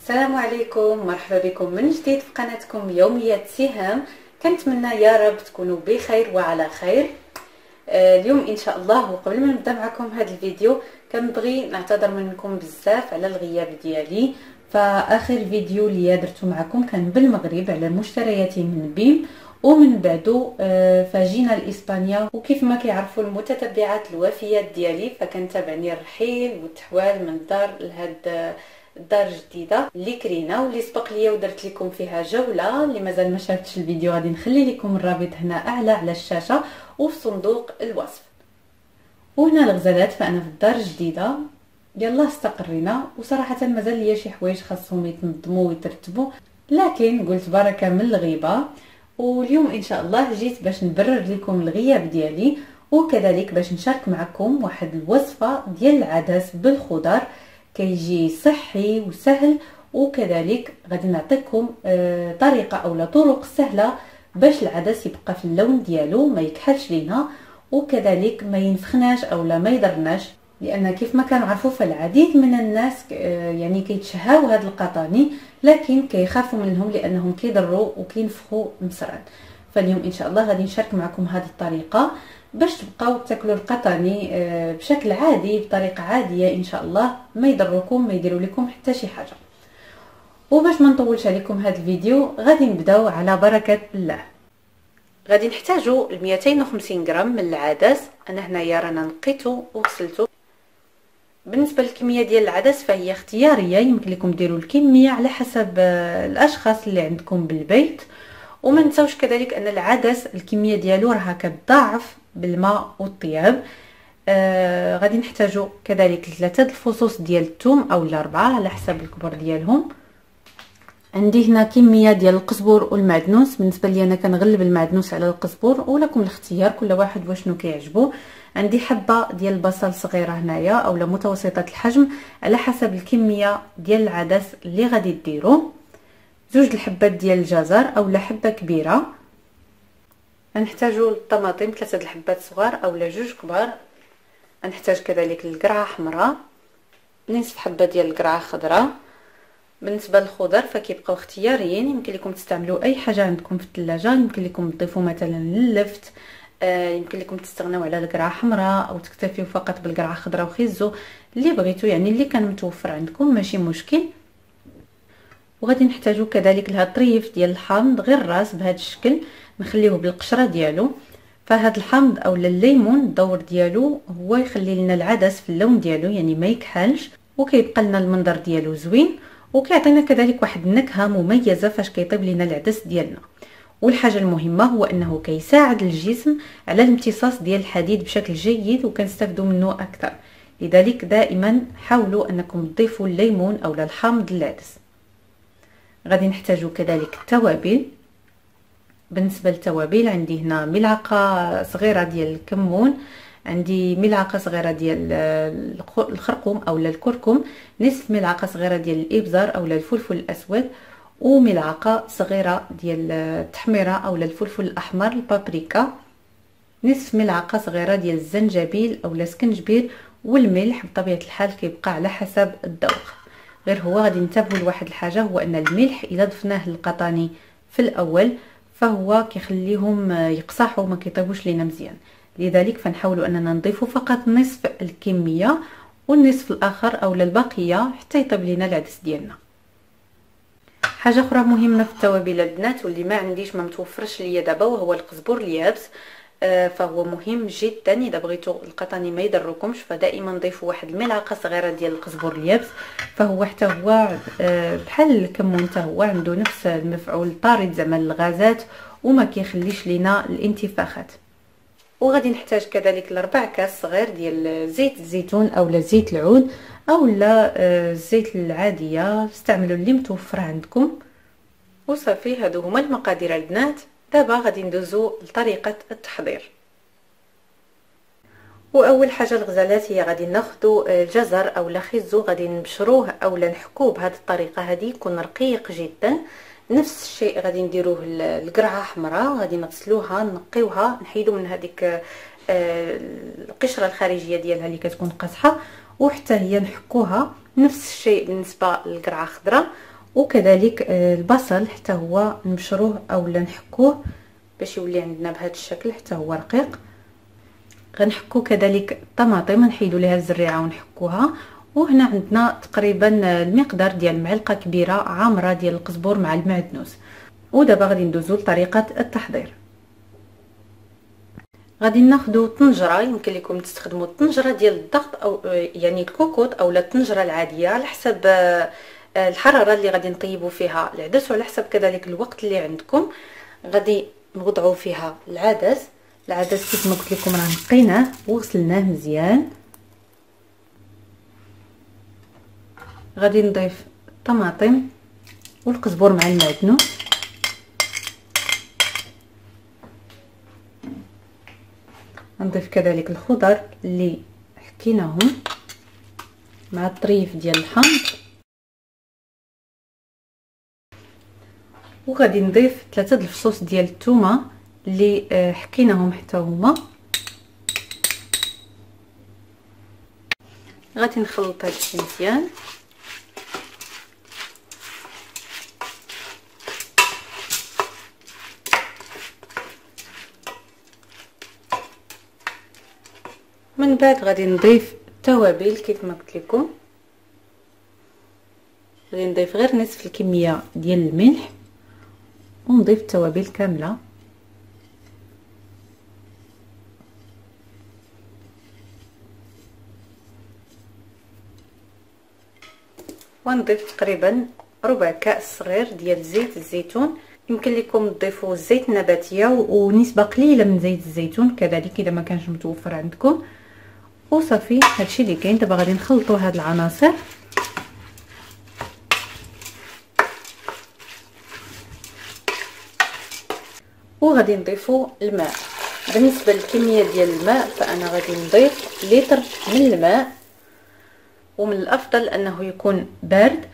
السلام عليكم، مرحبا بكم من جديد في قناتكم يوميات سهام. كنتمنى يا رب تكونوا بخير وعلى خير. اليوم ان شاء الله، وقبل ما نبدا معكم هذا الفيديو كنبغي نعتذر منكم بزاف على الغياب ديالي. فاخر فيديو اللي درته معكم كان بالمغرب على مشترياتي من بيم، ومن بعدو فجينا لاسبانيا. وكيف ما كيعرفوا المتتبعات الوفيات ديالي فكنتابعني الرحيل والتحوال من الدار لهاد الدار الجديده اللي كرينا واللي سبق ليا ودرت لكم فيها جوله. اللي مازال ما شافتش الفيديو غادي نخلي لكم الرابط هنا اعلى على الشاشه وفي صندوق الوصف. وهنا الغزالات، فانا في الدار الجديده يلا استقرينا، وصراحه مازال ليا شي حوايج خاصهم يتنظموا ويترتبوا، لكن قلت بركه من الغيبه. واليوم ان شاء الله جيت باش نبرر لكم الغياب ديالي، وكذلك باش نشارك معكم واحد الوصفه ديال العدس بالخضر كيجي صحي وسهل. وكذلك غادي نعطيكم طريقه اولا طرق سهله باش العدس يبقى في اللون ديالو ما يكحلش لينا، وكذلك ما ينفخناش اولا ما يضرناش، لان كيف ما كنعرفوا فالعديد من الناس يعني كيتشهاو هاد القطاني لكن كيخافوا منهم لانهم كيضروا وكينفخوا مسرا. فاليوم ان شاء الله غادي نشارك معكم هذه الطريقه باش تبقاو تاكلوا القطاني بشكل عادي بطريقه عاديه ان شاء الله، ما يضركم ما يديروا لكم حتى شي حاجه. وباش ما نطولش عليكم هذا الفيديو غادي نبداو على بركه الله. غادي نحتاجوا 250 غرام من العدس. انا هنايا رانا نقيته وغسلته. بالنسبه للكميه ديال العدس فهي اختياريه، يمكن لكم ديروا الكميه على حسب الاشخاص اللي عندكم بالبيت. وما نساوش كذلك ان العدس الكميه ديالو راها كتضاعف بالماء والطياب. غادي نحتاجوا كذلك 3 الفصوص ديال الثوم او 4 على حسب الكبر ديالهم. عندي هنا كميه ديال القزبر والمعدنوس. بالنسبه لي انا كنغلب المعدنوس على القزبر، ولكم الاختيار كل واحد وشنو كيعجبو. عندي حبه ديال البصل صغيره هنايا اولا متوسطه الحجم على حسب الكميه ديال العدس اللي غادي ديروا. 2 الحبات ديال الجزر اولا حبه كبيره. غنحتاجوا الطماطم 3 الحبات صغار اولا 2 كبار. غنحتاج كذلك القرعه حمراء، نصف حبه ديال القرعه خضراء. بالنسبه للخضر فكيبقاو اختياريين، يمكن لكم تستعملوا اي حاجه عندكم في الثلاجه، يمكن لكم تضيفوا مثلا اللفت، يمكن لكم تستغنوا على القرعه حمراء او تكتفيوا فقط بالقرعه خضراء وخيزو اللي بغيتوا، يعني اللي كان متوفر عندكم ماشي مشكل. وغادي نحتاجوا كذلك لهاد الطريف ديال الحامض غير راس بهذا الشكل، نخليوه بالقشره ديالو. فهاد الحامض اولا الليمون الدور ديالو هو يخلي لنا العدس في اللون ديالو يعني ما يكحلش، وكيبقى لنا المنظر ديالو زوين، وكيعطينا كذلك واحد النكهه مميزه فاش كيطيب لنا العدس ديالنا. والحاجه المهمه هو انه كيساعد الجسم على الامتصاص ديال الحديد بشكل جيد وكنستافدوا منه اكثر. لذلك دائما حاولوا انكم تضيفوا الليمون اولا الحامض للعدس. غادي نحتاجوا كذلك التوابل. بالنسبه للتوابل عندي هنا ملعقه صغيره ديال الكمون، عندي ملعقه صغيره ديال الخرقوم اولا الكركم، نصف ملعقه صغيره ديال الابزار اولا الفلفل الاسود، وملعقه صغيره ديال التحميره اولا الفلفل الاحمر البابريكا، نصف ملعقه صغيره ديال الزنجبيل اولا سكنجبير، والملح بطبيعه الحال كيبقى على حسب الذوق. غير هو غادي ننتبهوا لواحد الحاجه، هو ان الملح الا ضفناه للقطاني في الاول فهو كيخليهم يقصحوا وما كيطيبوش لينا مزيان، لذلك فنحاولوا اننا نضيفوا فقط نصف الكميه والنصف الاخر اولا البقيه حتى يطيب لينا العدس ديالنا. حاجه اخرى مهمه في التوابل البنات واللي ما عنديش ما متوفرش ليا دابا وهو القزبر اليابس. فهو مهم جدا اذا بغيتوا القطاني ما يضركمش، فدائما ضيفوا واحد الملعقه صغيره ديال القزبر اليابس، فهو حتى هو بحال الكمون حتى هو عنده نفس المفعول طارد زعما الغازات وما كيخليش لينا الانتفاخات. وغادي نحتاج كذلك 4 كاس صغير ديال زيت الزيتون اولا زيت العود اولا الزيت العاديه، استعملوا اللي متوفر عندكم. وصافي هادو هما المقادير البنات. دابا غادي ندوزو لطريقه التحضير. واول حاجه الغزالات هي غادي ناخذوا الجزر اولا خيزو، غادي نبشروه اولا نحكوه بهذه الطريقه هذه يكون رقيق جدا. نفس الشيء غادي نديروه القرعه حمراء، غادي نغسلوها نقيوها نحيدوا من هذيك القشره الخارجيه ديالها اللي كتكون قاصحه، وحتى هي نحكوها. نفس الشيء بالنسبه للقرعه خضراء، وكذلك البصل حتى هو نبشروه اولا نحكوه باش يولي عندنا بهذا الشكل حتى هو رقيق. غنحكو كذلك الطماطم، نحيدوا ليها الزريعه ونحكوها. وهنا عندنا تقريبا المقدار ديال معلقه كبيره عامره ديال القزبر مع المعدنوس. ودابا غادي ندوزو لطريقه التحضير. غادي ناخذ طنجره، يمكن لكم تستخدموا الطنجره ديال الضغط او يعني الكوكوط او الطنجره العاديه على حسب الحراره اللي غادي نطيبوا فيها العدس، وعلى حسب كذلك الوقت اللي عندكم. غادي نوضعوا فيها العدس كيف ما قلت لكم راه نقيناه وغسلناه مزيان. غادي نضيف الطماطم والقزبر مع المعدنوس، نضيف كذلك الخضر اللي حكيناهم مع الطريف ديال الحامض، وغادي نضيف 3 الفصوص ديال الثومه اللي حكيناهم حتى هما. غادي نخلط هادشي مزيان. من بعد غادي نضيف التوابل كيف ما قلت لكم. غادي نضيف غير نصف الكميه ديال الملح ونضيف التوابل كامله. ونضيف تقريبا ربع كاس صغير ديال زيت الزيتون. يمكن لكم تضيفوا الزيت النباتيه ونسبه قليله من زيت الزيتون كذلك اذا ما كانش متوفر عندكم. وصافي هادشي اللي كاين. دابا غادي نخلطوا هاد العناصر. وغادي نضيفوا الماء. بالنسبه للكميه ديال الماء فانا غادي نضيف لتر من الماء، ومن الافضل انه يكون بارد.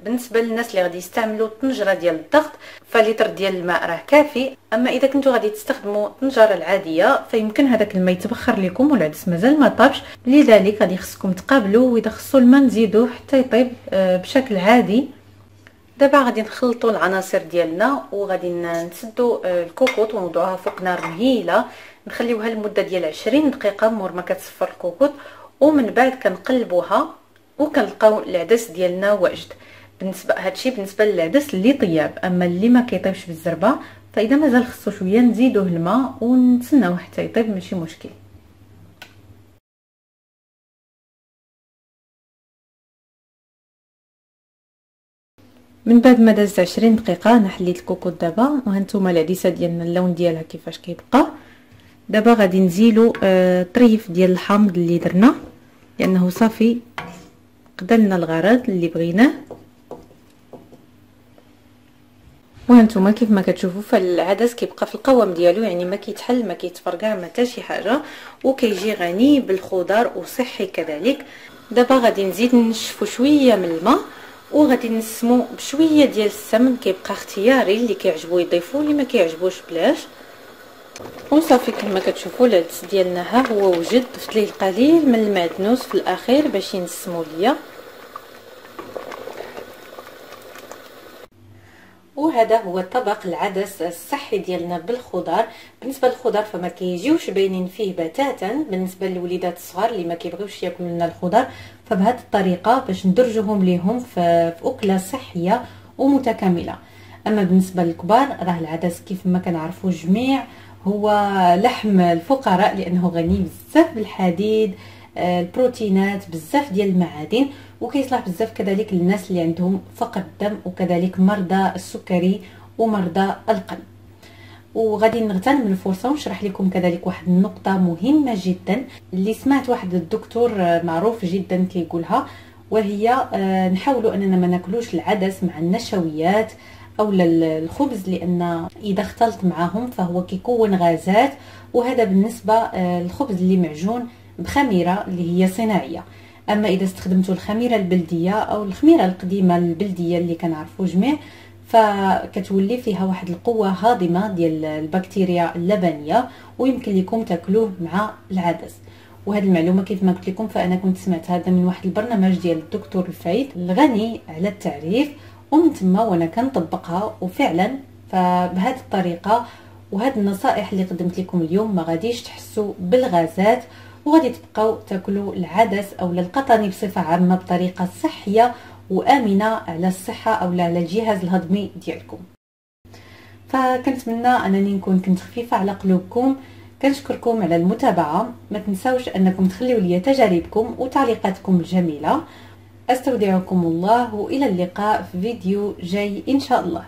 بالنسبه للناس اللي غادي يستعملوا الطنجره ديال الضغط فلتر ديال الماء راه كافي. اما اذا كنتوا غادي تستخدموا الطنجره العاديه فيمكن هذاك الماء يتبخر لكم والعدس مازال ما طابش، لذلك غادي خصكم تقابلوا واذا خصو الماء نزيدوه حتى يطيب بشكل عادي. دابا غادي نخلطوا العناصر ديالنا وغادي نسدوا الكوكوط ونوضعوها فوق نار مهيله، نخليوها لمده ديال 20 دقيقه مور ما كتصفر الكوكوط. ومن بعد كنقلبوها وكنلقاو العدس ديالنا واجد. بالنسبه هادشي بالنسبه للعدس اللي طياب. اما اللي ما كيطيبش بالزربه فاذا مازال خصو شويه نزيدوه الماء ونتسناوه حتى يطيب، ماشي مشكل. من بعد ما دازت 20 دقيقه انا حليت الكوكوط دابا، وهانتوما العديسه ديالنا اللون ديالها كيفاش كيبقى. دابا غادي نزيلو طريف ديال الحامض اللي درنا لانه صافي قدرنا الغرض اللي بغيناه. وهانتوما كيف ما كتشوفوا فالعدس كيبقى في القوام ديالو، يعني ما كيتحل ما كيتفرقع ما حتى شي حاجه، وكيجي غني بالخضر وصحي كذلك. دابا غادي نزيد نشفو شويه من الماء وغادي نسمو بشويه ديال السمن، كيبقى اختياري اللي كيعجبو يضيفو اللي ما كيعجبوش بلاش. وصافي كما كتشوفوا العدس ديالنا ها هو وجد. ضفت ليه القليل من المعدنوس في الاخير باش ينسمو ليا. وهذا هو طبق العدس الصحي ديالنا بالخضر. بالنسبه للخضر فما كيجيوش باينين فيه بتاتا بالنسبه للوليدات الصغار اللي ما كيبغيوش ياكلوا لنا الخضر، فبهذه الطريقه باش ندرجوهم ليهم في اكله صحيه ومتكامله. اما بالنسبه للكبار راه العدس كيف ما كنعرفوا جميع هو لحم الفقراء لانه غني بزاف بالحديد، البروتينات، بزاف ديال المعادن، وكيصلح بزاف كذلك للناس اللي عندهم فقر الدم وكذلك مرضى السكري ومرضى القلب. وغادي نغتنم الفرصه ونشرح لكم كذلك واحد النقطه مهمه جدا اللي سمعت واحد الدكتور معروف جدا كيقولها، وهي نحاولوا اننا ما ناكلوش العدس مع النشويات او الخبز، لان اذا اختلط معهم فهو كيكون غازات، وهذا بالنسبه للخبز اللي معجون بخميره اللي هي صناعيه. اما اذا استخدمتوا الخميره البلديه او الخميره القديمه البلديه اللي كنعرفوا جميع فكتولي فيها واحد القوه هاضمه ديال البكتيريا اللبنيه، ويمكن لكم تاكلوه مع العدس. وهذه المعلومه كيف ما قلت لكم فانا كنت سمعت هذا من واحد البرنامج ديال الدكتور الفايد الغني على التعريف، ومن تما وانا كنطبقها، وفعلا فبهذه الطريقه وهاد النصائح اللي قدمت لكم اليوم ما غاديش تحسوا بالغازات، وغادي تبقاو تاكلوا العدس او القطني بصفه عامه بطريقه صحيه وامنه على الصحه او على الجهاز الهضمي ديالكم. فكنتمنى انني كنت خفيفه على قلوبكم. كنشكركم على المتابعه، ما تنساوش انكم تخليوا لي تجاربكم وتعليقاتكم الجميله. استودعكم الله والى اللقاء في فيديو جاي ان شاء الله.